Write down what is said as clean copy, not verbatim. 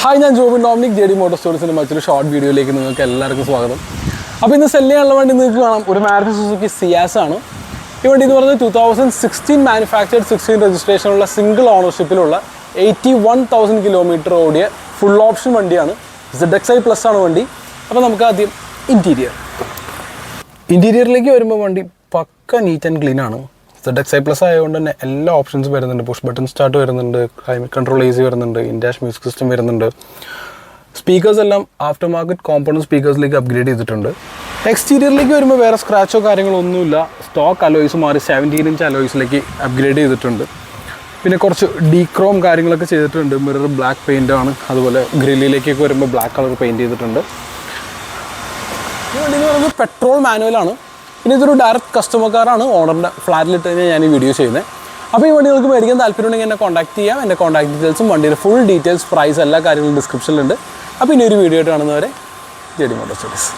Hi, ഞാൻ Jobin Dominic, JD മോട്ടോർസ്പോർട്സിൻ്റെ മറ്റൊരു short വീഡിയോയിലേക്ക് നിങ്ങൾക്ക് എല്ലാവർക്കും സ്വാഗതം. അപ്പോൾ ഇന്ന് സെല്ല് ചെയ്യാനുള്ള വണ്ടി നിങ്ങൾക്ക് കാണാം, ഒരു മാരുതി സുസുക്കി സിയാസ് ആണ്. ഈ വണ്ടി എന്ന് പറയുന്നത് 2016 മാനുഫാക്ചർഡ് 16 രജിസ്ട്രേഷനുള്ള സിംഗിൾ ഓണർഷിപ്പിലുള്ള 81,000 കിലോമീറ്റർ ഓടിയ ഫുൾ ഓപ്ഷൻ വണ്ടിയാണ്. ZXi പ്ലസ് ആണ് വണ്ടി. അപ്പോൾ നമുക്ക് ആദ്യം ഇൻറ്റീരിയറിലേക്ക് വരുമ്പോൾ വണ്ടി പക്ക നീറ്റ് ആൻഡ് ക്ലീൻ ആണ്. ZXi പ്ലസ് ആയതുകൊണ്ട് തന്നെ എല്ലാ ഓപ്ഷൻസും വരുന്നുണ്ട്. പുഷ് ബട്ടൺ സ്റ്റാർട്ട് വരുന്നുണ്ട്, ക്ലൈമറ്റ് കൺട്രോൾ AC വരുന്നുണ്ട്, ഇൻഡാഷ് മ്യൂസിക് സിസ്റ്റം വരുന്നുണ്ട്. സ്പീക്കേഴ്സ് എല്ലാം ആഫ്റ്റർ മാർക്കറ്റ് കോമ്പൗണ്ട് സ്പീക്കേഴ്സിലേക്ക് അപ്ഗ്രേഡ് ചെയ്തിട്ടുണ്ട്. എക്സ്റ്റീരിയറിലേക്ക് വരുമ്പോൾ വേറെ സ്ക്രാച്ചോ കാര്യങ്ങളോ ഒന്നുമില്ല. സ്റ്റോക്ക് അലോയ്സ് മാറി 17 ഇഞ്ച് അലോയ്സിലേക്ക് അപ്ഗ്രേഡ് ചെയ്തിട്ടുണ്ട്. പിന്നെ കുറച്ച് ഡീക്രോം കാര്യങ്ങളൊക്കെ ചെയ്തിട്ടുണ്ട്. മിറർ ബ്ലാക്ക് പെയിൻ്റ് ആണ്. അതുപോലെ ഗ്രില്ലിലേക്കൊക്കെ വരുമ്പോൾ ബ്ലാക്ക് കളർ പെയിൻറ്റ് ചെയ്തിട്ടുണ്ട്. ഈ വണ്ടി എന്ന് പറയുന്നത് പെട്രോൾ മാനുവലാണ്. പിന്നെ ഇതൊരു ഡയറക്റ്റ് കസ്റ്റമർ കാറാണ്. ഓണറിൻ്റെ ഫ്ലാറ്റിലിട്ട് തന്നെയാണ് ഞാൻ ഈ വീഡിയോ ചെയ്യുന്നത്. അപ്പോൾ ഈ വണ്ടി നിങ്ങൾക്ക് മേടിക്കാൻ താല്പര്യമുണ്ടെങ്കിൽ എന്നെ കോൺടാക്ട് ചെയ്യാം. എൻ്റെ കോൺടാക്ട് ഡീറ്റെയിൽസും വണ്ടിയുടെ ഫുൾ ഡീറ്റെയിൽസ്, പ്രൈസ്, എല്ലാ കാര്യങ്ങളും ഡിസ്ക്രിപ്ഷനിലുണ്ട്. അപ്പോൾ ഇനി ഒരു വീഡിയോ ആയിട്ട് കാണുന്നവരെ JD മോട്ടോർസ്പോർട്സ്.